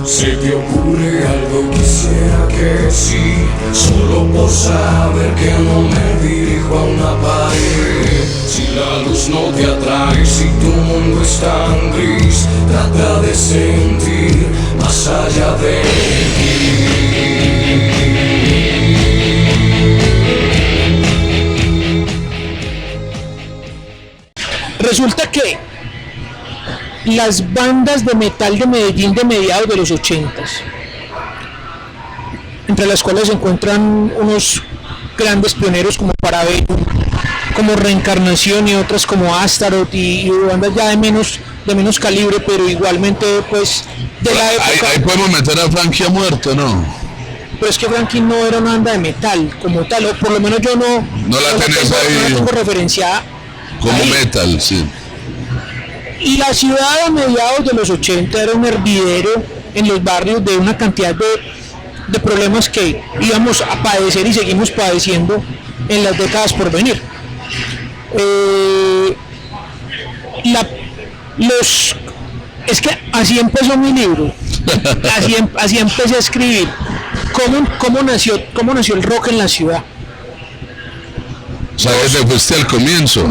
Se te ocurre algo, quisiera que sí, solo por saber que no me dirijo a una pared. Si la luz no te atrae, si tu mundo es tan gris, trata de sentir más allá de ti. Resulta que las bandas de metal de Medellín de mediados de los 80s, entre las cuales se encuentran unos grandes pioneros como Parabellum, como Reencarnación y otras como Astaroth y bandas ya de menos calibre, pero igualmente pues de la época. Ahí podemos meter a Frankie ha muerto, ¿no? Pero es que Frankie no era una banda de metal como tal, o por lo menos yo no la tenés ahí. No la tengo referenciada como ahí. Metal, sí. Y la ciudad a mediados de los 80 era un hervidero en los barrios de una cantidad de problemas que íbamos a padecer y seguimos padeciendo en las décadas por venir. Es que así empezó mi libro, así empecé a escribir cómo nació el rock en la ciudad. O sea, que te fuiste al comienzo.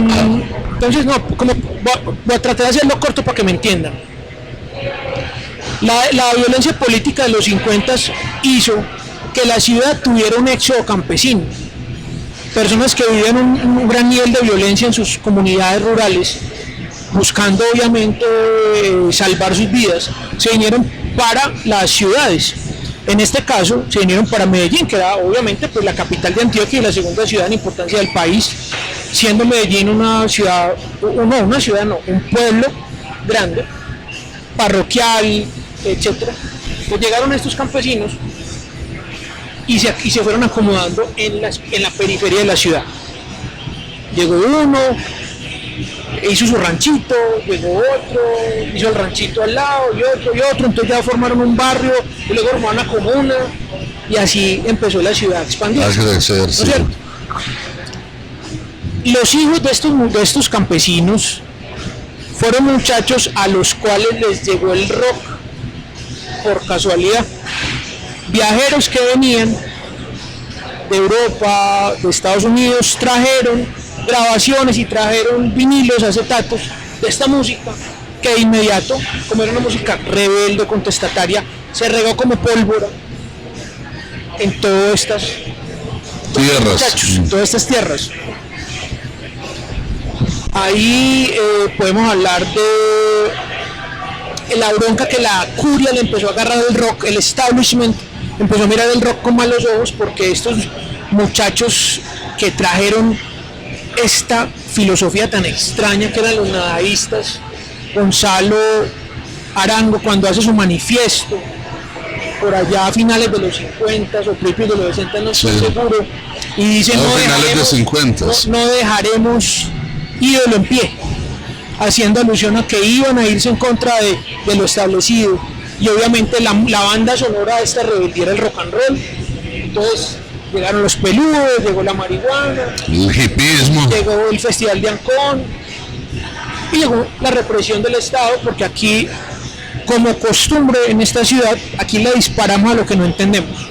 Entonces, no, voy a tratar de hacerlo corto para que me entiendan. La violencia política de los 50 hizo que la ciudad tuviera un éxodo campesino. Personas que vivían un gran nivel de violencia en sus comunidades rurales, buscando obviamente salvar sus vidas, se vinieron para las ciudades. En este caso se vinieron para Medellín, que era obviamente pues la capital de Antioquia y la segunda ciudad en importancia del país, siendo Medellín un pueblo grande, parroquial, etcétera. Pues llegaron estos campesinos y se fueron acomodando en la periferia de la ciudad. Llegó uno, hizo su ranchito, llegó otro, hizo el ranchito al lado y otro, entonces ya formaron un barrio y luego formaron una comuna y así empezó la ciudad a expandirse. ¿No es cierto? Los hijos de estos campesinos fueron muchachos a los cuales les llegó el rock por casualidad. Viajeros que venían de Europa, de Estados Unidos, trajeron grabaciones y trajeron vinilos, acetatos de esta música que de inmediato, como era una música rebelde, contestataria, se regó como pólvora en todas estas tierras. Ahí podemos hablar de la bronca que la curia le empezó a agarrar al rock, el establishment empezó a mirar el rock con malos ojos porque estos muchachos que trajeron esta filosofía tan extraña que eran los nadaístas, Gonzalo Arango cuando hace su manifiesto por allá a finales de los 50 o principios de los 60, no estoy seguro, y dice no dejaremos ídolo en pie, haciendo alusión a que iban a irse en contra de lo establecido, y obviamente la banda sonora de esta rebeldía era el rock and roll. Entonces llegaron los peludos, llegó la marihuana, el hipismo, llegó el festival de Ancón y llegó la represión del Estado, porque aquí, como costumbre en esta ciudad, aquí le disparamos a lo que no entendemos.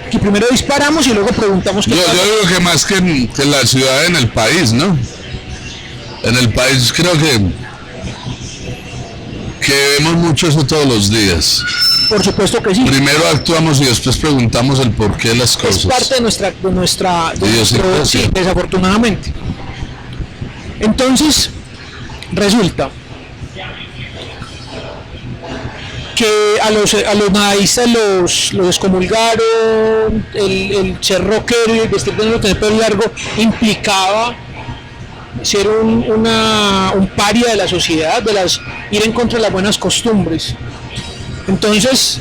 Aquí primero disparamos y luego preguntamos qué pasa. Yo digo que más que en la ciudad, en el país, ¿no? En el país creo que vemos mucho eso todos los días. Por supuesto que sí. Primero actuamos y después preguntamos el porqué de las cosas. Es parte de nuestra sí, desafortunadamente. Entonces, resulta que a los nadaístas los excomulgaron, el ser rockero y vestir de tener pelo largo implicaba ser un paria de la sociedad, ir en contra de las buenas costumbres. Entonces,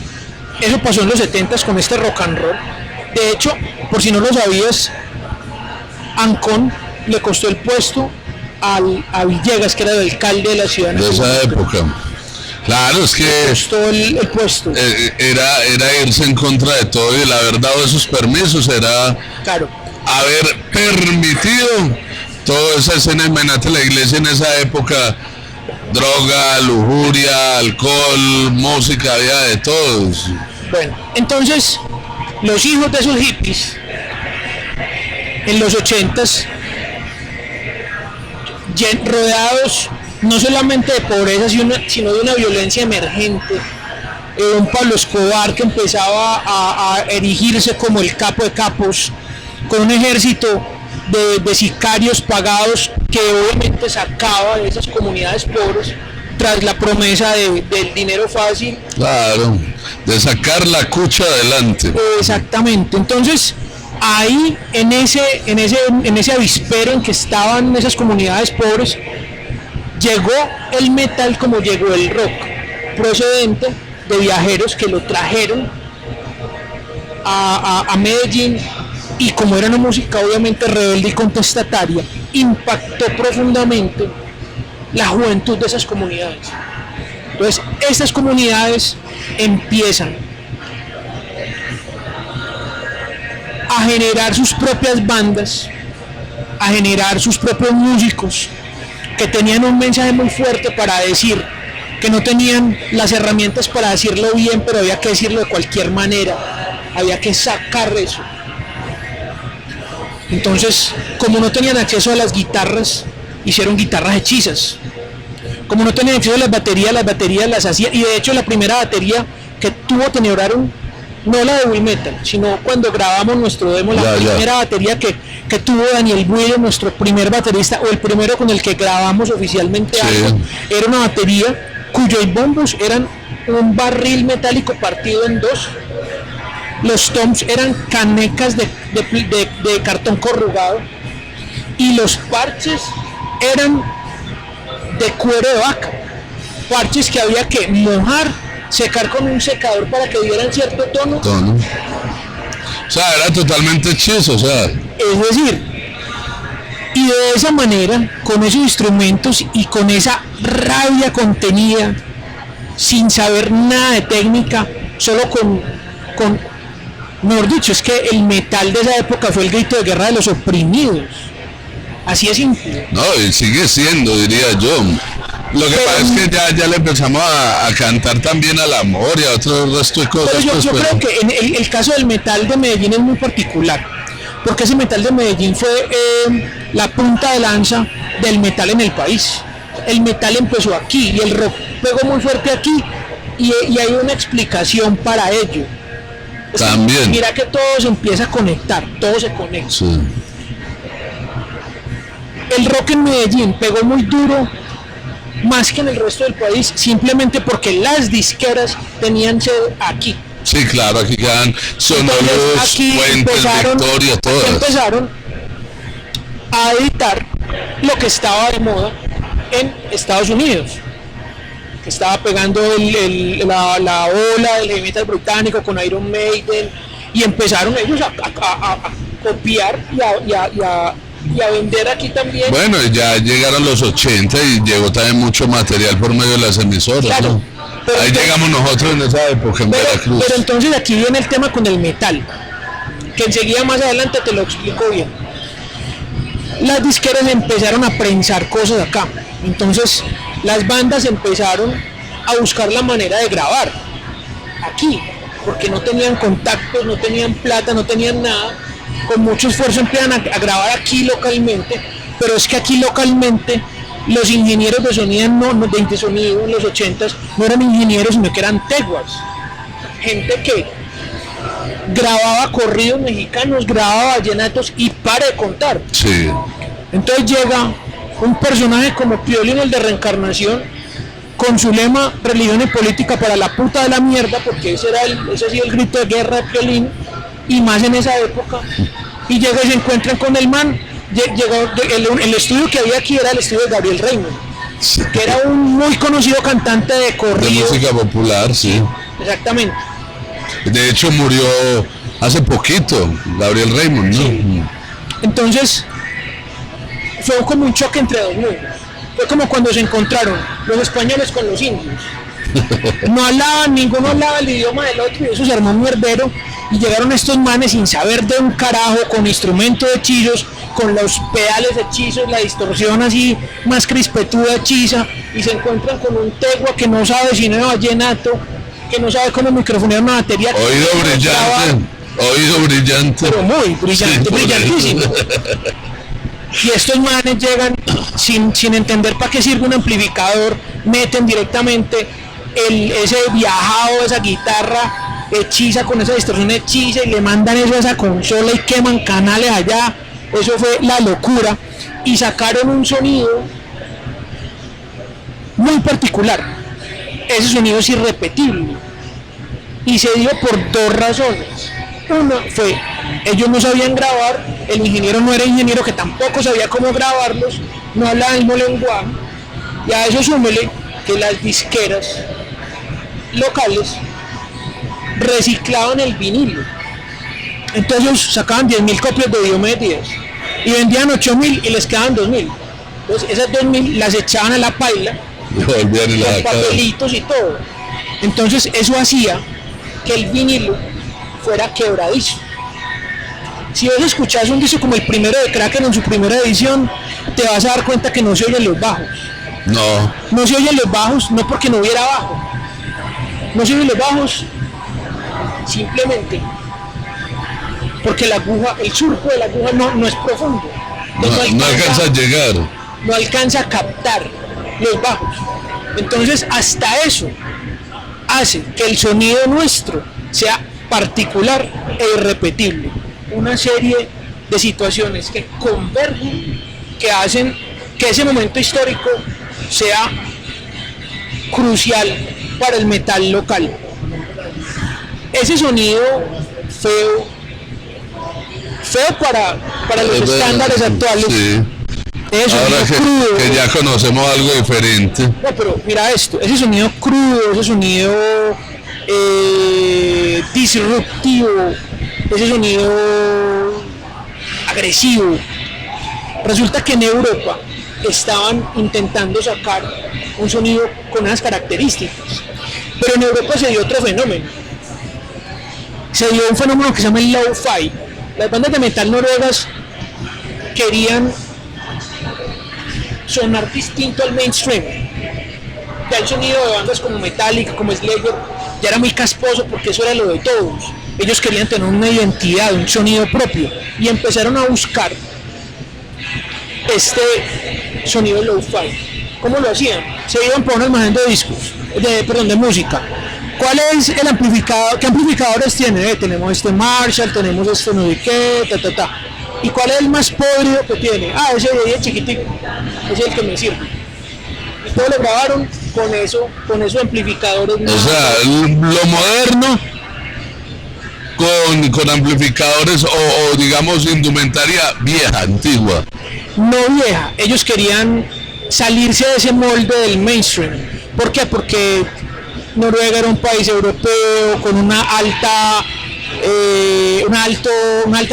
eso pasó en los 70s con este rock and roll. De hecho, por si no lo sabías, Ancón le costó el puesto a Villegas, que era el alcalde de la ciudad. De esa época. Claro, es que le costó el puesto. Era irse en contra de todo, y el haber dado esos permisos era haber permitido toda esa escena en Menate, la iglesia en esa época droga, lujuria, alcohol, música, había de todos. Bueno, entonces los hijos de esos hippies en los 80s, rodeados no solamente de pobreza, sino de una violencia emergente, un Pablo Escobar que empezaba a erigirse como el capo de capos, con un ejército de sicarios pagados que obviamente sacaba de esas comunidades pobres tras la promesa del dinero fácil. Claro, de sacar la cucha adelante. Exactamente. Entonces, ahí en ese avispero en que estaban esas comunidades pobres, llegó el metal como llegó el rock, procedente de viajeros que lo trajeron a Medellín, y como era una música obviamente rebelde y contestataria, impactó profundamente la juventud de esas comunidades. Entonces, estas comunidades empiezan a generar sus propias bandas, a generar sus propios músicos, que tenían un mensaje muy fuerte para decir, que no tenían las herramientas para decirlo bien, pero había que decirlo de cualquier manera, había que sacar eso. Entonces, como no tenían acceso a las guitarras, hicieron guitarras hechizas. Como no tenían acceso a las baterías las hacían, y de hecho la primera batería que tuvo Tenebrorum, no la de Will Metal, sino cuando grabamos nuestro demo, la primera batería que tuvo Daniel Builo, nuestro primer baterista, o el primero con el que grabamos oficialmente algo, era una batería cuyos bombos eran un barril metálico partido en dos. Los toms eran canecas de cartón corrugado, y los parches eran de cuero de vaca, parches que había que mojar, secar con un secador para que dieran cierto tono. O sea, era totalmente hechizo, o sea. Es decir, y de esa manera, con esos instrumentos y con esa rabia contenida, sin saber nada de técnica, solo con mejor dicho, es que el metal de esa época fue el grito de guerra de los oprimidos. Así es simple. No, y sigue siendo, diría yo. Lo que pasa es que ya le empezamos a cantar también al amor y a otro resto de cosas. Pero yo creo que en el caso del metal de Medellín es muy particular, porque ese metal de Medellín fue la punta de lanza del metal en el país. El metal empezó aquí y el rock pegó muy fuerte aquí, y hay una explicación para ello. También. Mira que todo se empieza a conectar, todo se conecta. Sí. El rock en Medellín pegó muy duro, más que en el resto del país, simplemente porque las disqueras tenían sede aquí. Sí, claro, aquí quedan Sonoros, Fuentes, Victoria, todas. Aquí empezaron a editar lo que estaba de moda en Estados Unidos. Estaba pegando la ola del heavy metal británico con Iron Maiden, y empezaron ellos a copiar y a vender aquí también. Bueno, ya llegaron los 80 y llegó también mucho material por medio de las emisoras, claro, ¿no? Ahí llegamos nosotros en esa época en Veracruz. Pero entonces aquí viene el tema con el metal, que enseguida más adelante te lo explico bien. Las disqueras empezaron a prensar cosas acá, entonces las bandas empezaron a buscar la manera de grabar aquí, porque no tenían contactos, no tenían plata, no tenían nada. Con mucho esfuerzo empiezan a grabar aquí localmente, pero es que aquí localmente los ingenieros de sonido en los 80s no eran ingenieros, sino que eran teguas, gente que grababa corridos mexicanos, grababa vallenatos y para de contar. Sí. Entonces llega un personaje como Piolín, el de Reencarnación, con su lema religión y política para la puta de la mierda, porque ese ha sido el grito de guerra de Piolín, y más en esa época, y llega y se encuentran con el man. El estudio que había aquí era el estudio de Gabriel Raymond, que era un muy conocido cantante de corrido. De música popular, sí. Exactamente. De hecho murió hace poquito, Gabriel Raymond, ¿no? Sí. Entonces, fue como un choque entre dos mundos. Fue como cuando se encontraron los españoles con los indios. No hablaban, ninguno hablaba el idioma del otro, y eso se armó un mierdero, Y llegaron estos manes sin saber de un carajo, con instrumentos de hechizos, con los pedales de hechizos, la distorsión así más crispetuda hechiza, y se encuentran con un tegua que no sabe si no es vallenato, que no sabe cómo microfonear una batería. Oído brillante, oído brillante. Pero muy brillante, Sí, brillantísimo. Y estos manes llegan sin entender para qué sirve un amplificador, meten directamente ese viajado, esa guitarra hechiza con esa distorsión hechiza y le mandan eso a esa consola y queman canales allá. Eso fue la locura y sacaron un sonido muy particular. Ese sonido es irrepetible y se dio por dos razones. Una fue, ellos no sabían grabar, el ingeniero no era ingeniero que tampoco sabía cómo grabarlos, no hablaba el mismo lenguaje, y a eso súmele que las disqueras locales reciclaban el vinilo. Entonces ellos sacaban 10.000 copias de Diomedes Díaz y vendían 8.000 y les quedaban 2.000. Entonces esas 2.000 las echaban a la paila con papelitos y todo. Entonces eso hacía que el vinilo fuera quebradizo. Si vos escuchás un disco como el primero de Kraken en su primera edición, te vas a dar cuenta que no se oyen los bajos. No se oyen los bajos, no porque no hubiera bajo. No se oyen los bajos simplemente porque la aguja, el surco de la aguja no es profundo. No alcanza a llegar. No alcanza a captar los bajos. Entonces hasta eso hace que el sonido nuestro sea particular e irrepetible. Una serie de situaciones que convergen, que hacen que ese momento histórico sea crucial para el metal local. Ese sonido feo para los estándares actuales. Sí. Ahora que ya conocemos algo diferente. No, pero mira esto, ese sonido crudo, ese sonido disruptivo, ese sonido agresivo. Resulta que en Europa estaban intentando sacar un sonido con esas características, pero en Europa se dio otro fenómeno. Se dio un fenómeno que se llama el lo-fi. Las bandas de metal noruegas querían sonar distinto al mainstream. Ya el sonido de bandas como Metallica, como Slayer, ya era muy casposo porque eso era lo de todos. Ellos querían tener una identidad, un sonido propio y empezaron a buscar este sonido lo-fi. ¿Cómo lo hacían? Se iban por un almacén de discos, de música. ¿Cuál es el amplificador? ¿Qué amplificadores tiene? Tenemos este Marshall, tenemos este no sé qué, ¿Y cuál es el más podrido que tiene? Ese de ahí es chiquitico, ese es el que me sirve. Y todo lo grabaron con esos amplificadores. O sea, lo moderno con amplificadores o digamos indumentaria vieja, antigua. No vieja, ellos querían salirse de ese molde del mainstream. ¿Por qué? Porque Noruega era un país europeo con una alta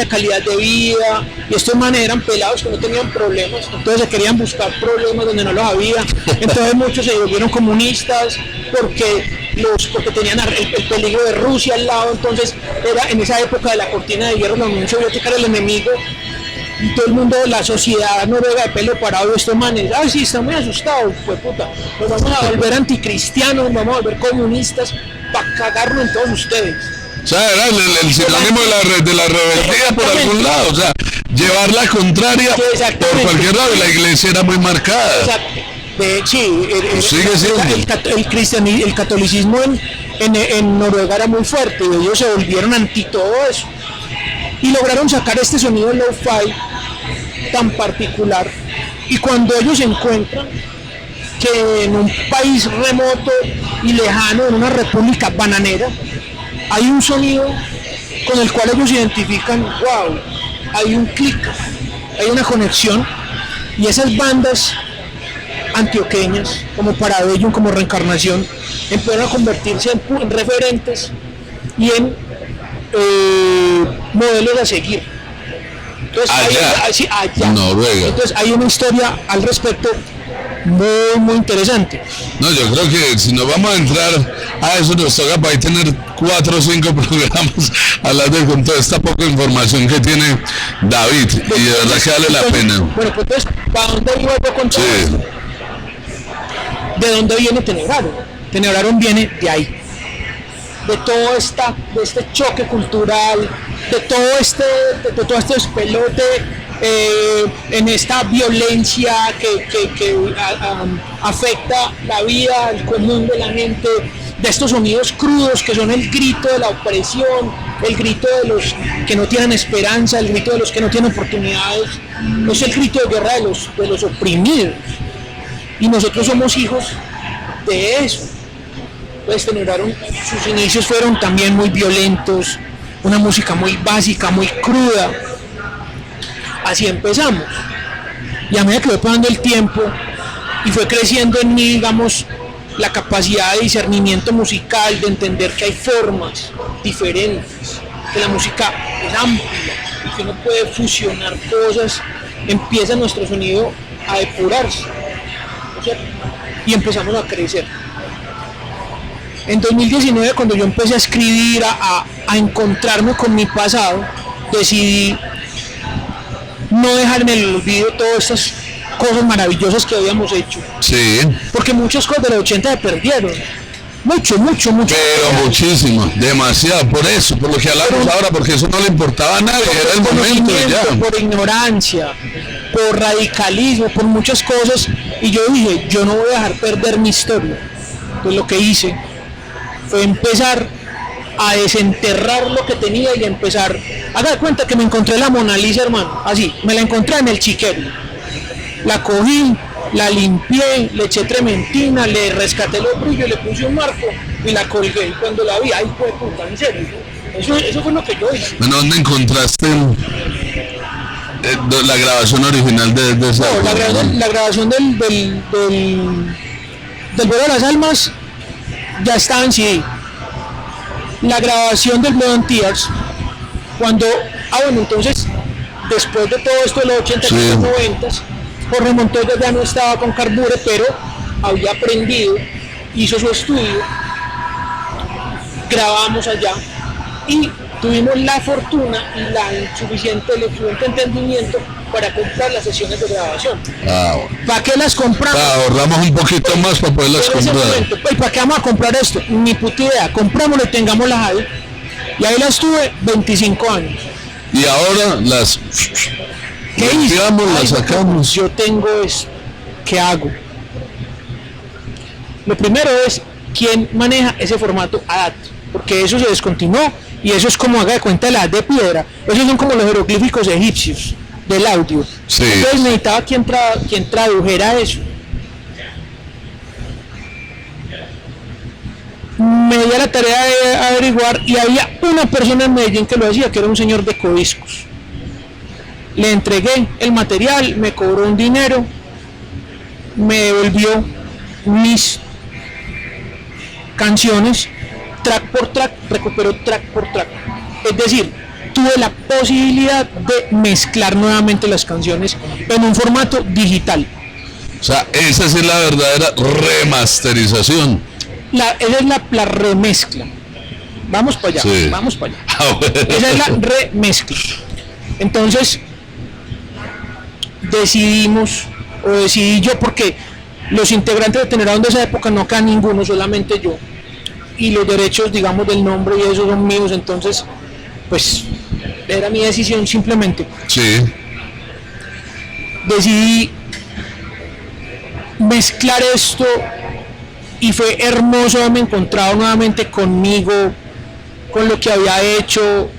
calidad de vida y estos manes eran pelados que no tenían problemas, entonces se querían buscar problemas donde no los había. Entonces muchos se volvieron comunistas porque tenían el peligro de Rusia al lado. Entonces era en esa época de la cortina de hierro, la Unión Soviética era el enemigo y todo el mundo, la sociedad noruega de pelo parado, y estos manes, sí, están muy asustados, pues puta, nos vamos a volver anticristianos, nos vamos a volver comunistas para cagarnos en todos ustedes. O sea, era el sinónimo de la rebeldía por algún lado, o sea, llevar la contraria por cualquier lado, y la iglesia era muy marcada. Exacto. Sigue siendo. El catolicismo en Noruega era muy fuerte y ellos se volvieron anti todo eso. Y lograron sacar este sonido lo-fi tan particular. Y cuando ellos encuentran que en un país remoto y lejano, en una república bananera, hay un sonido con el cual ellos identifican, wow, hay un clic, hay una conexión, y esas bandas antioqueñas, como Parabellum, como Reencarnación, empezaron a convertirse en referentes y en modelos a seguir. Entonces, allá. Noruega. Entonces hay una historia al respecto muy interesante. No, yo creo que si nos vamos a entrar a eso nos toca para ahí tener 4 o 5 programas hablando con toda esta poca información que tiene David, y de verdad que vale la pena. Bueno, pues entonces, ¿para dónde iba yo con todo esto? ¿De dónde viene Tenebraron? Tenebraron viene de ahí, de este choque cultural, de todo este despelote, en esta violencia que afecta la vida, el común de la gente, de estos sonidos crudos que son el grito de la opresión, el grito de los que no tienen esperanza, el grito de los que no tienen oportunidades, es el grito de guerra de los oprimidos, y nosotros somos hijos de eso. Pues sus inicios fueron también muy violentos, una música muy básica, muy cruda. Así empezamos, y a medida que fue pasando el tiempo y fue creciendo en mí, digamos, la capacidad de discernimiento musical, de entender que hay formas diferentes, que la música es amplia y que uno puede fusionar cosas, empieza nuestro sonido a depurarse, ¿cierto? Y empezamos a crecer. En 2019, cuando yo empecé a escribir, a encontrarme con mi pasado, decidí no dejar en el olvido todas estas cosas maravillosas que habíamos hecho. Sí. Porque muchas cosas de los 80 se perdieron. Mucho. Pero muchísimo, demasiado, por eso, por lo que hablamos ahora, porque eso no le importaba a nadie, era el momento y ya. Por ignorancia, por radicalismo, por muchas cosas. Y yo dije, yo no voy a dejar perder mi historia. Entonces lo que hice fue empezar a desenterrar lo que tenía y empezar. Haga de cuenta que me encontré la Mona Lisa, hermano, así, me la encontré en el chiquero, la cogí, la limpié, le eché trementina, le rescaté los brillos, le puse un marco y la colgué, y cuando la vi, ay, fue puta, en serio, eso fue lo que yo hice. Bueno, ¿dónde encontraste la grabación original de esa? No, la grabación del Vuelo de las Almas ya estaba en CD. La grabación del Blood and Tears, entonces, después de todo esto de los 80 y los 90, Jorge Montoya ya no estaba con Carbure, pero había aprendido, hizo su estudio, grabamos allá y tuvimos la fortuna y el suficiente entendimiento para comprar las sesiones de grabación. ¿Para qué las compramos? Ahorramos un poquito más para poderlas comprar. ¿Para qué vamos a comprar esto? Ni puta idea, comprámoslo y tengámoslas ahí. Y ahí las tuve 25 años. Y ahora las las sacamos. Yo tengo eso. ¿Qué hago? Lo primero es quién maneja ese formato ADAT, porque eso se descontinuó y eso es como, haga de cuenta, la edad de piedra. Esos son como los jeroglíficos egipcios del audio. Sí. Entonces necesitaba quien tradujera eso. Me di a la tarea de averiguar y había una persona en Medellín que lo hacía, que era un señor de Codiscos. Le entregué el material, me cobró un dinero, me devolvió mis canciones, track por track, recuperó track por track. Es decir, tuve la posibilidad de mezclar nuevamente las canciones en un formato digital. O sea, esa sí es la verdadera remasterización. Esa es la remezcla. Vamos para allá, sí. Vamos para allá. Esa es la remezcla. Entonces, decidí yo, porque los integrantes de Tenebraron de esa época no quedan ninguno, solamente yo. Y los derechos, digamos, del nombre y eso son míos, entonces, pues, era mi decisión simplemente. Sí. Decidí mezclar esto y fue hermoso haberme encontrado nuevamente conmigo, con lo que había hecho,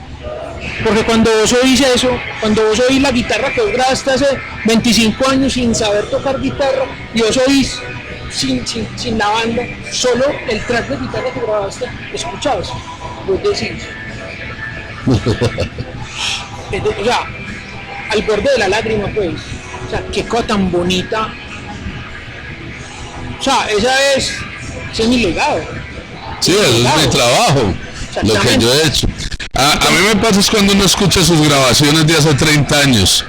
porque cuando vos oís eso, cuando vos oís la guitarra que vos grabaste hace 25 años sin saber tocar guitarra, y vos oís sin la banda, solo el track de guitarra que grabaste, escuchabas, vos decís, o sea, al borde de la lágrima, pues, o sea, qué cosa tan bonita, o sea, ese es mi legado. Sí, ese es mi trabajo, lo que yo he hecho. A mí me pasa es cuando uno escucha sus grabaciones de hace 30 años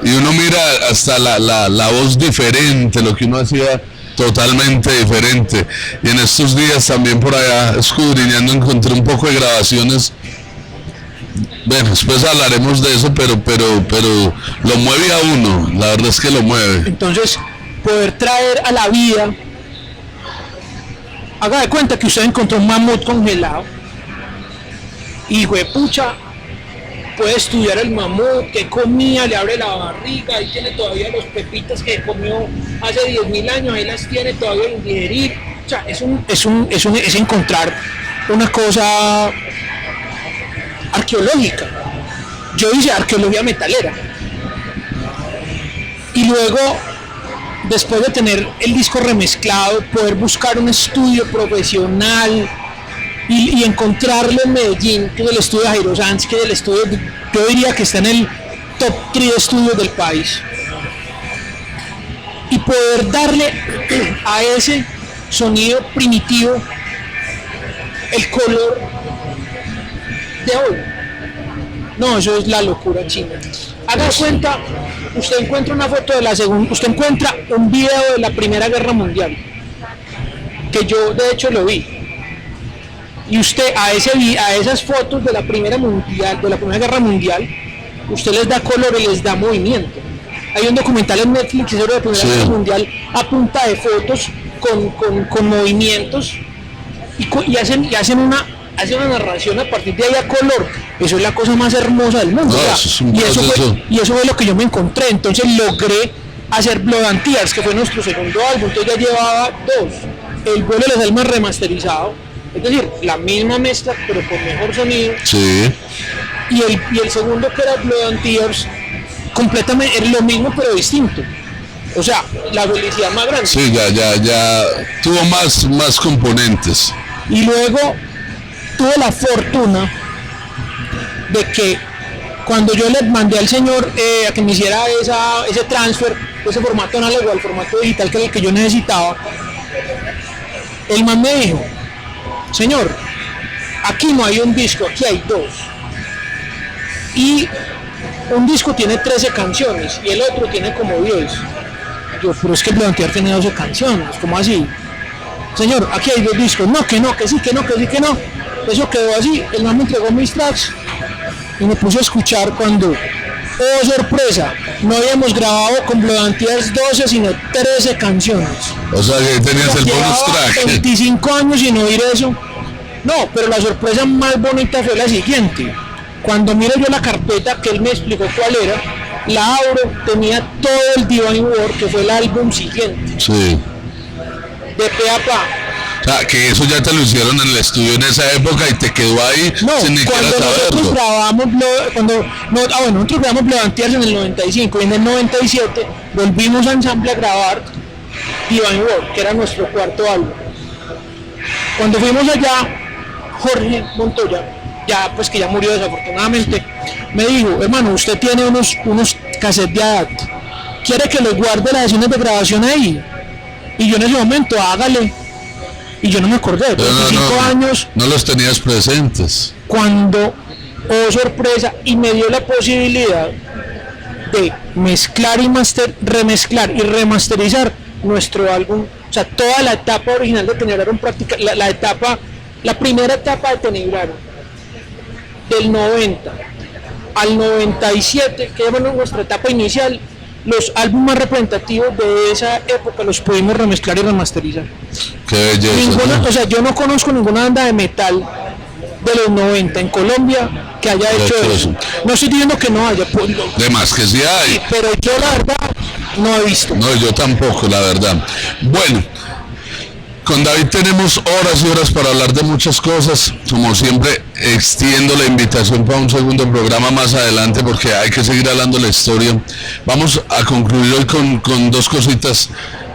y uno mira hasta la voz diferente, lo que uno hacía totalmente diferente. Y en estos días también por allá escudriñando encontré un poco de grabaciones. Bueno, después hablaremos de eso, pero lo mueve a uno, la verdad es que lo mueve. Entonces, poder traer a la vida, haga de cuenta que usted encontró un mamut congelado y pucha, puede estudiar el mamut, qué comía, le abre la barriga, ahí tiene todavía los pepitas que comió hace 10.000 años, ahí las tiene todavía en digerir. O sea, es encontrar una cosa arqueológica. Yo hice arqueología metalera. Y luego, después de tener el disco remezclado, poder buscar un estudio profesional y encontrarlo en Medellín, que es el estudio de Jairo Sanz, que es el estudio, yo diría que está en el top 3 estudios del país. Y poder darle a ese sonido primitivo el color de hoy. No, eso es la locura china. Haga cuenta, usted encuentra una foto de la segunda, usted encuentra un video de la Primera Guerra Mundial, que yo de hecho lo vi. Y usted a esas fotos de la Primera Guerra Mundial, usted les da color y les da movimiento. Hay un documental en Netflix sobre la Primera Guerra Mundial a punta de fotos con movimientos y hacen una narración a partir de ahí a color. Eso es la cosa más hermosa del mundo. No, y eso fue lo que yo me encontré. Entonces logré hacer Blood and Tears, que fue nuestro segundo álbum. Entonces ya llevaba 2. El vuelo de las almas remasterizado, es decir, la misma mezcla pero con mejor sonido. Sí. Y el segundo, que era Blood and Tears, completamente era lo mismo pero distinto. O sea, la felicidad más grande. Sí, ya tuvo más componentes. Y luego tuve la fortuna de que cuando yo le mandé al señor a que me hiciera ese transfer, ese formato análogo al formato digital, que era el que yo necesitaba, el man me dijo: señor, aquí no hay un disco, aquí hay 2. Y un disco tiene 13 canciones y el otro tiene como 10. Yo, pero es que el Plantear tiene 12 canciones, ¿cómo así? Señor, aquí hay 2 discos. No, que no, que sí, que no, que sí, que no. Eso quedó así. El man me entregó mis tracks y me puse a escuchar cuando, oh sorpresa, no habíamos grabado con Plantear 12 sino 13 canciones. O sea que tenías el bonus track. 25 años sin oír eso. No, pero la sorpresa más bonita fue la siguiente. Cuando miro yo la carpeta que él me explicó cuál era, la abro, tenía todo el Divine War, que fue el álbum siguiente. Sí. De pe a pa. O sea, que eso ya te lo hicieron en el estudio en esa época y te quedó ahí sin ni siquiera saberlo. Nosotros grabamos Levantearse en el 95 y en el 97 volvimos a Ensamble a grabar Divine War, que era nuestro cuarto álbum. Cuando fuimos allá, Jorge Montoya, ya pues que ya murió desafortunadamente, me dijo: hermano, usted tiene unos cassettes de ADAT, ¿quiere que les guarde las sesiones de grabación ahí? Y yo en ese momento, hágale. Y yo no me acordé, 25 años. No los tenías presentes. Cuando, oh sorpresa, y me dio la posibilidad de mezclar y remezclar y remasterizar nuestro álbum. O sea, toda la etapa original de Tenebraron, la primera etapa de Tenebraron, del 90 al 97, que es nuestra etapa inicial, los álbumes más representativos de esa época los pudimos remezclar y remasterizar. Qué belleza. O sea, yo no conozco ninguna banda de metal de los 90 en Colombia que haya hecho eso. No estoy diciendo que no haya. De más que sí hay. Pero yo la verdad no he visto. No, yo tampoco, la verdad. Bueno, con David tenemos horas y horas para hablar de muchas cosas. Como siempre, extiendo la invitación para un segundo programa más adelante porque hay que seguir hablando de la historia. Vamos a concluir hoy con 2 cositas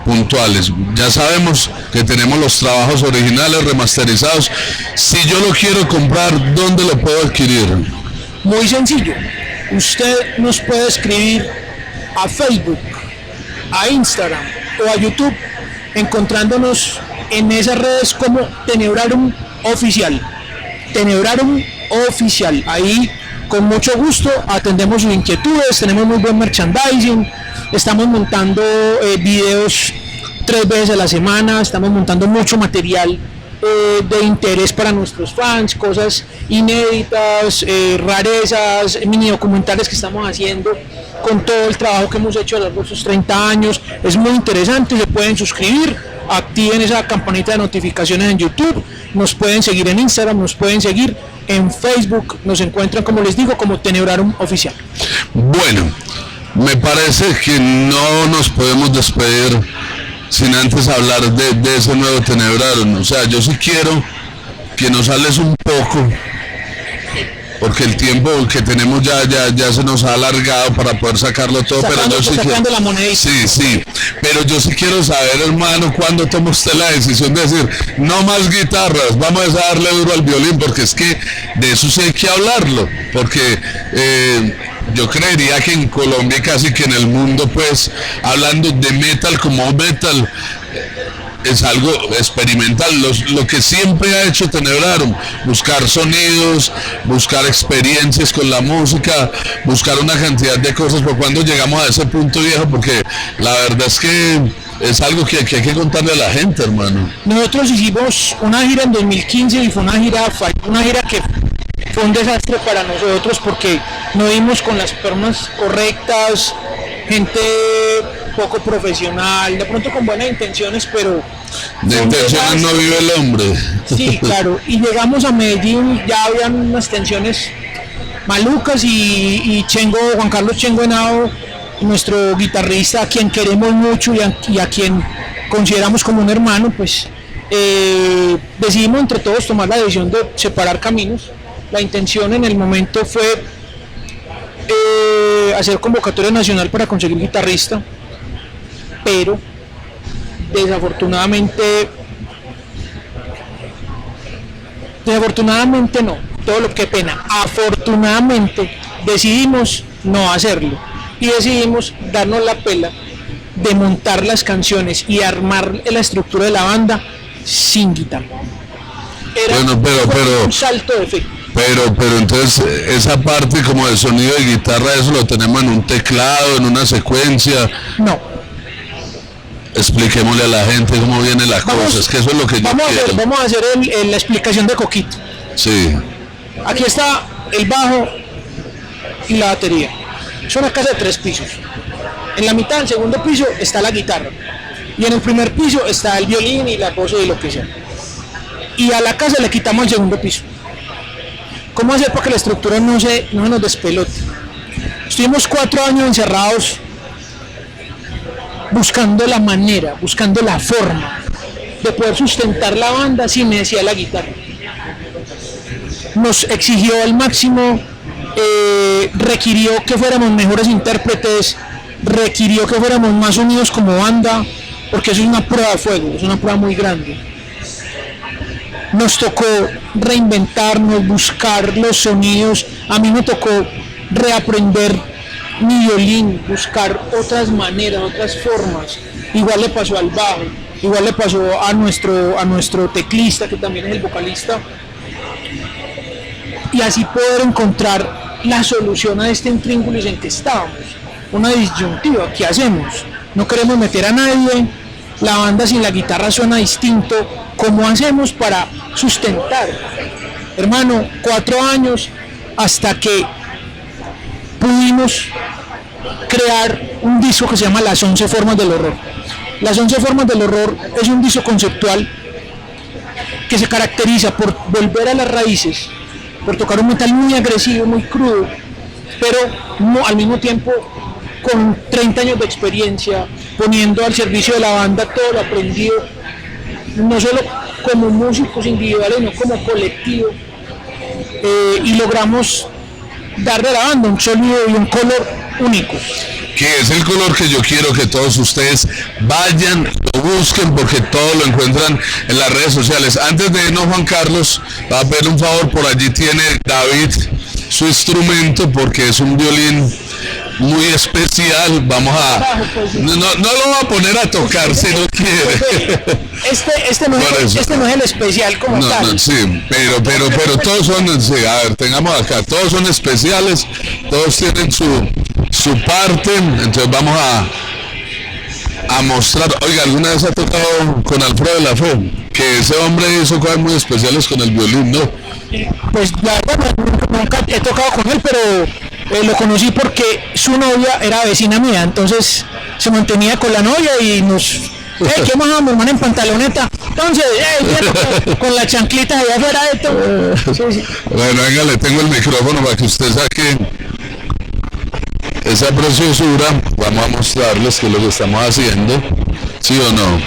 puntuales. Ya sabemos que tenemos los trabajos originales remasterizados. Si yo lo quiero comprar, ¿dónde lo puedo adquirir? Muy sencillo. Usted nos puede escribir a Facebook, a Instagram o a YouTube, encontrándonos en esas redes como Tenebrarum Oficial. Tenebrarum Oficial. Ahí con mucho gusto atendemos sus inquietudes, tenemos muy buen merchandising, estamos montando videos 3 veces a la semana, estamos montando mucho material de interés para nuestros fans, cosas inéditas, rarezas, mini documentales que estamos haciendo con todo el trabajo que hemos hecho a lo largo de estos 30 años. Es muy interesante, se pueden suscribir, activen esa campanita de notificaciones en YouTube, nos pueden seguir en Instagram, nos pueden seguir en Facebook, nos encuentran, como les digo, como Tenebrarum Oficial. Bueno, me parece que no nos podemos despedir sin antes hablar de ese nuevo Tenebrarum. O sea, yo sí quiero que nos hables un poco, porque el tiempo que tenemos ya se nos ha alargado para poder sacarlo todo, pero yo sí quiero, la monedita. sí, pero yo sí quiero saber, hermano, cuándo toma usted la decisión de decir, no más guitarras, vamos a darle duro al violín, porque es que de eso sí hay que hablarlo, porque yo creería que en Colombia, casi que en el mundo, pues, hablando de metal como metal, es algo experimental, lo que siempre ha hecho Tenebrarum, buscar sonidos, buscar experiencias con la música, buscar una cantidad de cosas, por cuando llegamos a ese punto, viejo, porque la verdad es que es algo que hay que contarle a la gente, hermano. Nosotros hicimos una gira en 2015 y fue una gira que fue un desastre para nosotros porque no dimos con las personas correctas, gente poco profesional, de pronto con buenas intenciones, pero de intenciones no vive el hombre. Sí, claro, y llegamos a Medellín, ya habían unas tensiones malucas y Juan Carlos Chengo Henao, nuestro guitarrista, a quien queremos mucho y a quien consideramos como un hermano, pues decidimos entre todos tomar la decisión de separar caminos. La intención en el momento fue hacer convocatoria nacional para conseguir guitarrista, pero desafortunadamente no, todo lo que pena, afortunadamente decidimos no hacerlo y decidimos darnos la pela de montar las canciones y armar la estructura de la banda sin guitarra. Era pero un salto de fe. Pero entonces esa parte como de sonido de guitarra, eso lo tenemos en un teclado, en una secuencia. No. Expliquémosle a la gente cómo viene la cosa, es que eso es lo que yo quiero. Vamos a hacer la explicación de Coquito. Sí. Aquí está el bajo y la batería. Es una casa de 3 pisos. En la mitad, del segundo piso, está la guitarra. Y en el primer piso está el violín y la voz y lo que sea. Y a la casa le quitamos el segundo piso. ¿Cómo hacer para que la estructura no se nos despelote? Estuvimos 4 años encerrados buscando la manera, buscando la forma de poder sustentar la banda sin necesidad de la guitarra. Nos exigió al máximo, requirió que fuéramos mejores intérpretes, requirió que fuéramos más unidos como banda, porque eso es una prueba de fuego, es una prueba muy grande. Nos tocó reinventarnos, buscar los sonidos. A mí me tocó reaprender mi violín, buscar otras maneras, otras formas. Igual le pasó al bajo, igual le pasó a nuestro teclista, que también es el vocalista. Y así poder encontrar la solución a este intríngulis en que estábamos. Una disyuntiva, ¿qué hacemos? No queremos meter a nadie, la banda sin la guitarra suena distinto. ¿Cómo hacemos para sustentar? Hermano, 4 años hasta que pudimos crear un disco que se llama Las 11 Formas del Horror. Las 11 Formas del Horror es un disco conceptual que se caracteriza por volver a las raíces, por tocar un metal muy agresivo, muy crudo, pero no, al mismo tiempo con 30 años de experiencia, poniendo al servicio de la banda todo lo aprendido, no solo como músicos individuales, sino como colectivo, y logramos darle a la banda un sonido y un color único. Que es el color que yo quiero que todos ustedes vayan, lo busquen, porque todo lo encuentran en las redes sociales. Antes de irnos, Juan Carlos, va a pedir un favor, por allí tiene David su instrumento, porque es un violín muy especial. Vamos a... No lo voy a poner a tocar si no quiere. Este no es el especial como tal. No, sí, pero todos son, sí, a ver, tengamos acá, todos son especiales, todos tienen su parte, entonces vamos a mostrar. Oiga, ¿alguna vez ha tocado con Alfredo de la Fe? Que ese hombre hizo cosas muy especiales con el violín, ¿no? Pues la verdad nunca he tocado con él, pero lo conocí porque su novia era vecina mía, entonces se mantenía con la novia y nos... ¿qué más mi hermano en pantaloneta? Entonces, con la chanclita allá afuera de todo. Sí, sí. Bueno, venga, le tengo el micrófono para que usted saque esa preciosura. Vamos a mostrarles qué es lo que estamos haciendo, ¿sí o no?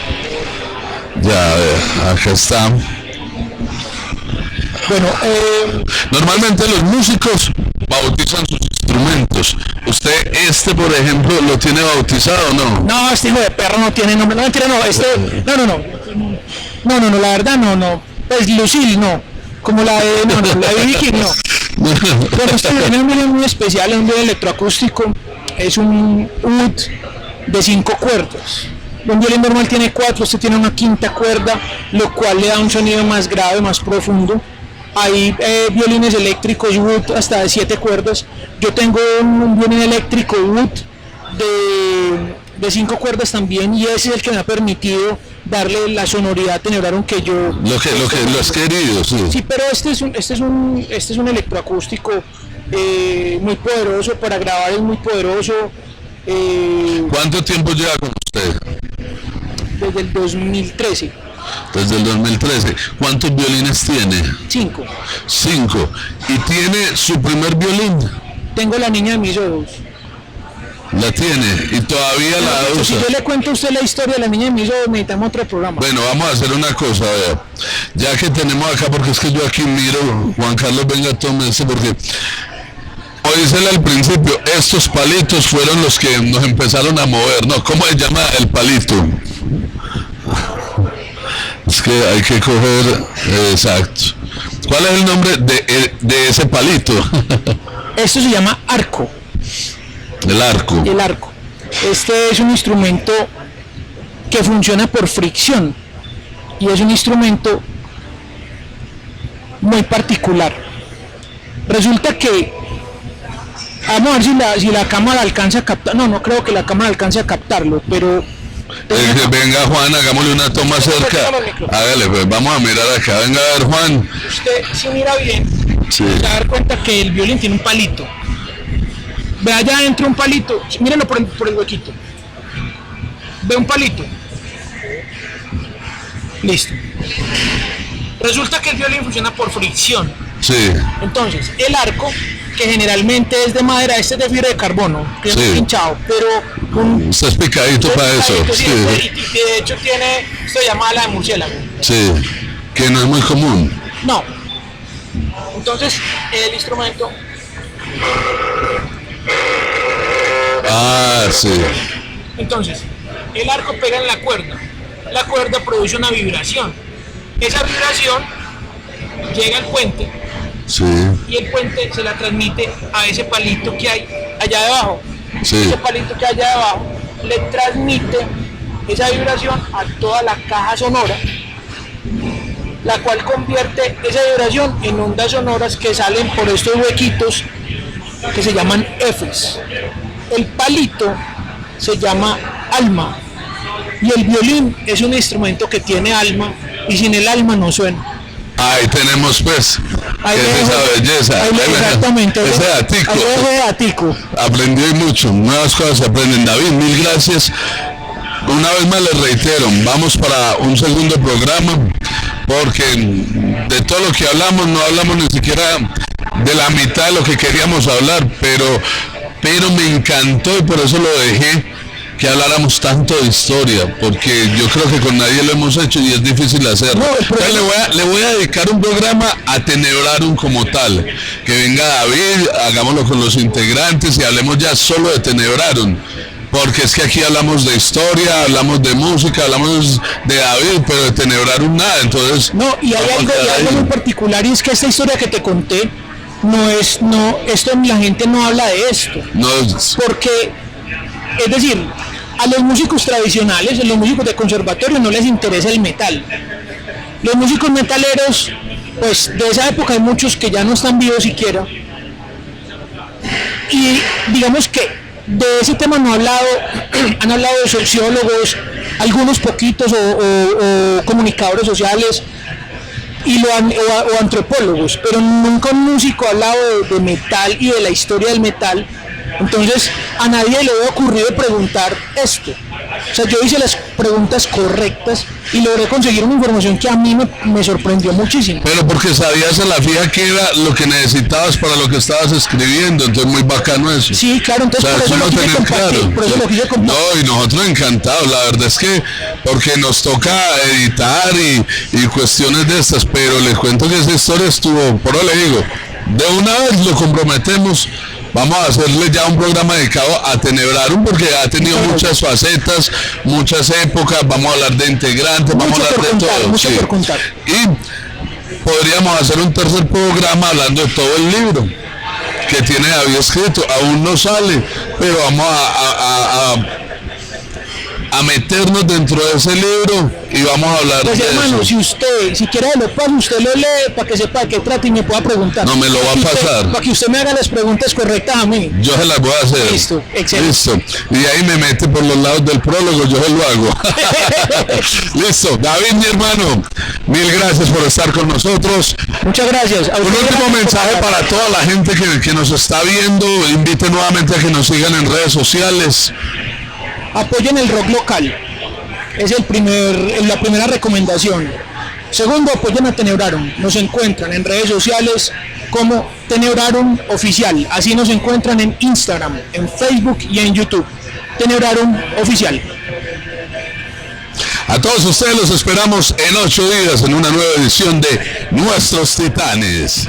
Ya, a ver, acá está. Bueno, normalmente los músicos bautizan sus instrumentos. ¿Usted por ejemplo, lo tiene bautizado o no? No, este hijo de perro no tiene nombre, no, mentira, no, no, la verdad no, pues Lucille no, como la de, la de Vicky no. Bueno, este violín es un violín muy especial, es un violín electroacústico, es un ud de 5 cuerdas. Un violín normal tiene 4, este tiene una quinta cuerda, lo cual le da un sonido más grave, más profundo. Hay violines eléctricos wood hasta de 7 cuerdas. Yo tengo un violín eléctrico wood de 5 cuerdas también, y ese es el que me ha permitido darle la sonoridad Tenebrarum que yo... Lo has querido, sí. Sí, pero este es un electroacústico muy poderoso, para grabar es muy poderoso. ¿Cuánto tiempo lleva con usted? Desde el 2013. Desde el 2013. ¿Cuántos violines tiene? 5. 5. ¿Y tiene su primer violín? Tengo la niña de mis ojos. La tiene y todavía la usa. Si yo le cuento a usted la historia de la niña de mis ojos, necesitamos otro programa. Bueno, vamos a hacer una cosa, vea. Ya que tenemos acá, porque es que yo aquí miro, Juan Carlos, venga, tómese, porque dísele al principio, estos palitos fueron los que nos empezaron a mover, ¿no? ¿Cómo se llama el palito? Es que hay que coger, exacto. ¿Cuál es el nombre de ese palito? Esto se llama arco. El arco. El arco. Este es un instrumento que funciona por fricción y es un instrumento muy particular. Resulta que, vamos a ver si la cámara alcanza a captar, no creo que la cámara alcance a captarlo, pero... venga Juan, hagámosle una toma cerca. Hágale, pues vamos a mirar acá, venga a ver Juan. Usted si mira bien, sí, se va a dar cuenta que el violín tiene un palito. Ve allá adentro un palito, mírenlo por el huequito. Ve un palito. Listo. Resulta que el violín funciona por fricción. Sí. Entonces, el arco, que generalmente es de madera, este es de fibra de carbono, que es pinchado, pero está picadito para eso. Sí. Y de hecho tiene, esto se llama ala de murciélago. Sí, que no es muy común. No. Entonces, el instrumento... Ah, sí. Entonces, el arco pega en la cuerda produce una vibración. Esa vibración llega al puente, sí, y el puente se la transmite a ese palito que hay allá debajo. Sí. Ese palito que hay allá debajo le transmite esa vibración a toda la caja sonora, la cual convierte esa vibración en ondas sonoras que salen por estos huequitos que se llaman Fs. El palito se llama alma y el violín es un instrumento que tiene alma, y sin el alma no suena. Ahí tenemos pues, ahí es esa belleza. Exactamente. Ese atico. Aprendí mucho, nuevas cosas se aprenden. David, mil gracias. Una vez más les reitero, vamos para un segundo programa, porque de todo lo que hablamos, no hablamos ni siquiera de la mitad de lo que queríamos hablar, pero me encantó y por eso lo dejé, que habláramos tanto de historia, porque yo creo que con nadie lo hemos hecho y es difícil hacerlo. Entonces le voy a dedicar un programa a Tenebrarum como tal, que venga David, hagámoslo con los integrantes y hablemos ya solo de Tenebrarum, porque es que aquí hablamos de historia, hablamos de música, hablamos de David, pero de Tenebrarum nada, entonces... No, y hay algo muy particular, y es que esta historia que te conté esto la gente no habla de esto. No, Porque, es decir, a los músicos tradicionales, a los músicos de conservatorio no les interesa el metal. Los músicos metaleros, pues de esa época hay muchos que ya no están vivos siquiera. Y digamos que de ese tema no ha hablado, han hablado de sociólogos, algunos poquitos o comunicadores sociales o antropólogos, pero nunca un músico ha hablado de metal y de la historia del metal. Entonces a nadie le había ocurrido preguntar esto. O sea, yo hice las preguntas correctas y logré conseguir una información que a mí me sorprendió muchísimo. pero porque sabías a la fija que era lo que necesitabas para lo que estabas escribiendo, entonces muy bacano eso. Sí, claro, entonces O sea, por eso eso lo no quise tener compartir, claro. por eso lo quise compartir. No, y nosotros encantados, la verdad es que porque nos toca editar y cuestiones de estas, pero les cuento que esa historia estuvo, por eso le digo, de una vez lo comprometemos. Vamos a hacerle ya un programa dedicado a Tenebrarum porque ha tenido muchas facetas, muchas épocas, vamos a hablar de integrantes, vamos a hablar de todo. Mucho por contar. Y podríamos hacer un tercer programa hablando de todo el libro que tiene David escrito, aún no sale, pero vamos a meternos dentro de ese libro y vamos a hablar Pues de hermano, eso. si quiere lo paso, usted lo lee para que sepa de qué trata y me pueda preguntar. No, me lo va a pasar. Para que usted me haga las preguntas correctas a mí. Yo se las voy a hacer. Listo, excelente. Listo. Y ahí me mete por los lados del prólogo, yo se lo hago. Listo. David, mi hermano, mil gracias por estar con nosotros. Muchas gracias. A Un usted último gracias por mensaje hablar. para toda la gente que nos está viendo. Invite nuevamente a que nos sigan en redes sociales. Apoyen el rock local. Es la primera recomendación. Segundo, apoyen a Tenebrarum. Nos encuentran en redes sociales como Tenebrarum Oficial. Así nos encuentran en Instagram, en Facebook y en YouTube. Tenebrarum Oficial. A todos ustedes los esperamos en 8 días en una nueva edición de Nuestros Titanes.